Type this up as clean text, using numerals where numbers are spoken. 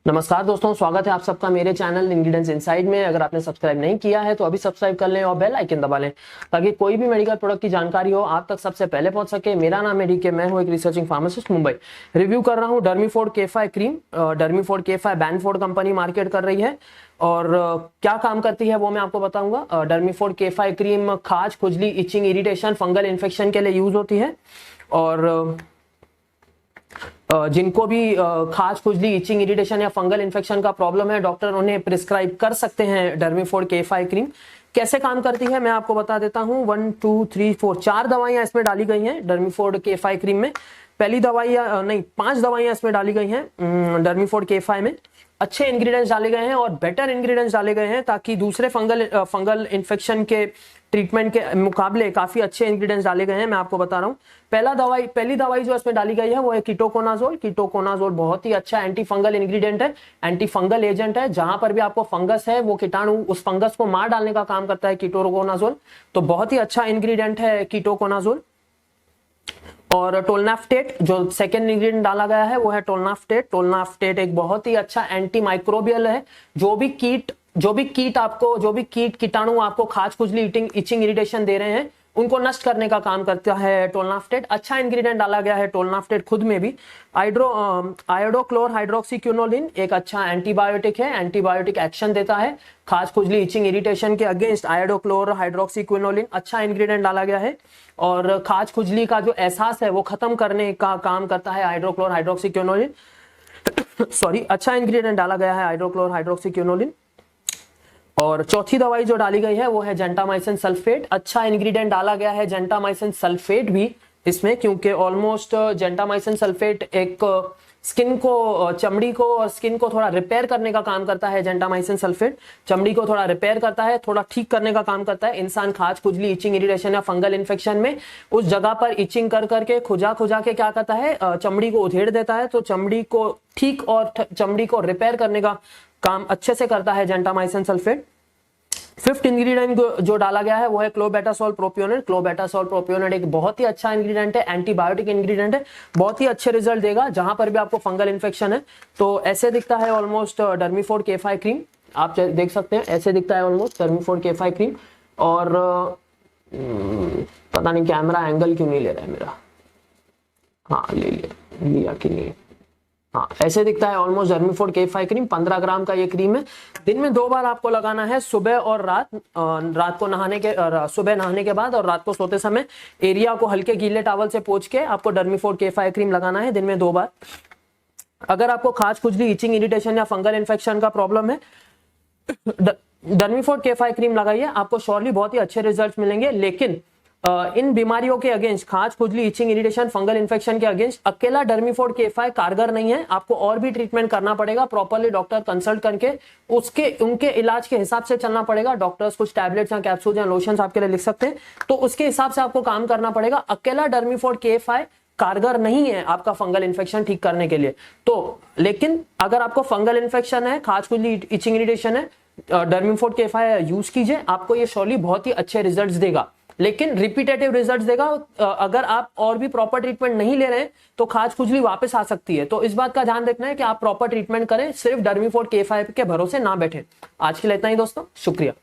नमस्कार दोस्तों, स्वागत है आप सबका मेरे चैनल इंग्रेडिएंट्स इनसाइड में। अगर आपने सब्सक्राइब नहीं किया है तो अभी सब्सक्राइब कर लें और बेल आइकन दबा लें ताकि कोई भी मेडिकल प्रोडक्ट की जानकारी हो आप तक सबसे पहले पहुंच सके। मेरा नाम है डीके, मैं हूं एक रिसर्चिंग फार्मासिस्ट मुंबई। रिव्यू कर रहा हूं Dermiford K5 cream. Dermiford K5 Banford company market कर रही है और क्या काम करती है वो मैं आपको बताऊंगा। डर्मीफोर्ड K5 क्रीम खाज, खुजली, इचिंग, इरिटेशन, फंगल इन्फेक्शन के लिए यूज होती है और जिनको भी खाज, खुजली, इचिंग, इरिटेशन या फंगल इन्फेक्शन का प्रॉब्लम है डॉक्टर उन्हें प्रिस्क्राइब कर सकते हैं डर्मीफोर्ड K5 क्रीम। कैसे काम करती है मैं आपको बता देता हूं। 1 2 3 4 4 दवाइयां इसमें डाली गई हैं डर्मीफोर्ड K5 क्रीम में। पहली दवाइयां नहीं 5 दवाइयां इसमें डाली गई हैं डर्मीफोर्ड K5 में। अच्छे इंग्रेडिएंट्स डाले गए हैं और बेटर इंग्रेडिएंट्स डाले गए हैं ताकि दूसरे फंगल इन्फेक्शन के ट्रीटमेंट के मुकाबले काफी अच्छे इंग्रेडिएंट्स डाले गए हैं। मैं आपको बता रहा हूं। पहली दवाई जो इसमें डाली गई है वो है कीटोकोनाजोल। कीटोकोनाजोल बहुत ही अच्छा एंटी फंगल इंग्रेडिएंट है, एंटी फंगल एजेंट है। जहां पर भी आपको फंगस है वो कीटाणु उस फंगस को मार डालने का काम करता है कीटोकोनाजोल। तो बहुत ही अच्छा इंग्रेडिएंट है कीटोकोनाजोल। और टोलनाफ्टेट जो सेकेंड इंग्रेडिएंट डाला गया है वो है टोलनाफ्टेट। टोलनाफ्टेट एक बहुत ही अच्छा एंटी माइक्रोबियल है। जो भी कीट कीटाणु आपको खाज, खुजली, इचिंग, इरिटेशन दे रहे हैं उनको नष्ट करने का काम करता है टोलनाफ्टेट। अच्छा इंग्रेडिएंट डाला गया है टोलनाफ्टेट खुद में भी। आयोडोक्लोर हाइड्रोक्सीक्विनोलिन एक अच्छा एंटीबायोटिक है, एंटीबायोटिक एक्शन देता है खाज, खुजली, इचिंग, इरिटेशन के अगेंस्ट। आयोडोक्लोर हाइड्रोक्सीक्विनोलिन अच्छा इंग्रेडिएंट डाला गया है और खाज, खुजली का जो एहसास है वो खत्म करने का काम करता है हाइड्रोक्लोर हाइड्रोक्सीक्विनोलिन। सॉरी, अच्छा इंग्रेडिएंट डाला गया है हाइड्रोक्लोर हाइड्रोक्सीक्विनोलिन। और चौथी दवाई जो डाली गई है वो है जेंटामाइसिन सल्फेट। अच्छा इंग्रेडिएंट डाला गया है जेंटामाइसिन सल्फेट भी इसमें, क्योंकि ऑलमोस्ट जेंटामाइसिन सल्फेट एक स्किन को, चमड़ी को और स्किन को थोड़ा रिपेयर करने का काम करता है। जेंटामाइसिन सल्फेट चमड़ी को थोड़ा रिपेयर करता है, थोड़ा ठीक करने का काम करता है। इंसान खाज, खुजली, इचिंग, इरिटेशन या फंगल इन्फेक्शन में उस जगह पर इचिंग कर करके खुजा के क्या करता है, चमड़ी को उधेड़ देता है। तो चमड़ी को ठीक और चमड़ी को रिपेयर करने का काम अच्छे से करता है जेंटामाइसिन सल्फेट। फिफ्थ इंग्रेडिएंट जो डाला गया है वो है क्लोबेटासोल प्रोपियोनेट। क्लोबेटासोल प्रोपियोनेट एक बहुत ही अच्छा इंग्रेडिएंट है, एंटीबायोटिक इंग्रेडिएंट है, बहुत ही अच्छे रिजल्ट देगा जहां पर भी आपको फंगल इन्फेक्शन है। तो ऐसे दिखता है ऑलमोस्ट डर्मीफोर्ड K5 क्रीम। आप देख सकते हैं ऐसे दिखता है ऑलमोस्ट डर्मीफोर्ड K5 क्रीम। और पता नहीं कैमरा एंगल क्यों नहीं ले रहा है मेरा। हाँ ले लिया कि नहीं। हाँ ऐसे दिखता है ऑलमोस्ट डर्मीफोर्ड K5 क्रीम। 15 ग्राम का ये क्रीम है। दिन में 2 बार आपको लगाना है, सुबह और रात। रात को सुबह नहाने के बाद और रात को सोते समय एरिया को हल्के गीले टॉवल से पोंछ के आपको डर्मीफोर्ड K5 क्रीम लगाना है दिन में 2 बार। अगर आपको खाज, खुजली, इचिंग, इरिटेशन या फंगल इन्फेक्शन का प्रॉब्लम है डर्मीफोर्ड K5 क्रीम लगाइए, आपको श्योरली बहुत ही अच्छे रिजल्ट मिलेंगे। लेकिन इन बीमारियों के अगेंस्ट, खाज, खुजली, इचिंग, इरिटेशन, फंगल इन्फेक्शन के अगेंस्ट अकेला डर्मीफोर्ड K5 कारगर नहीं है। आपको और भी ट्रीटमेंट करना पड़ेगा, प्रॉपरली डॉक्टर कंसल्ट करके उनके इलाज के हिसाब से चलना पड़ेगा। डॉक्टर्स कुछ टैबलेट्स या कैप्सूल या लोशंस आपके लिए लिख सकते हैं, तो उसके हिसाब से आपको काम करना पड़ेगा। अकेला डर्मीफोर्ड K5 कारगर नहीं है आपका फंगल इन्फेक्शन ठीक करने के लिए। तो लेकिन अगर आपको फंगल इन्फेक्शन है, खाज, खुजली, इचिंग, इरिटेशन है, डर्मीफोर्ड K5 यूज कीजिए, आपको ये श्योरली बहुत ही अच्छे रिजल्ट्स देगा। लेकिन रिपीटेटिव रिजल्ट्स देगा। अगर आप और भी प्रॉपर ट्रीटमेंट नहीं ले रहे हैं तो खाज, खुजली वापस आ सकती है। तो इस बात का ध्यान रखना है कि आप प्रॉपर ट्रीटमेंट करें, सिर्फ डर्मीफोर्ड K5 के भरोसे ना बैठे। आज के लिए इतना ही दोस्तों, शुक्रिया।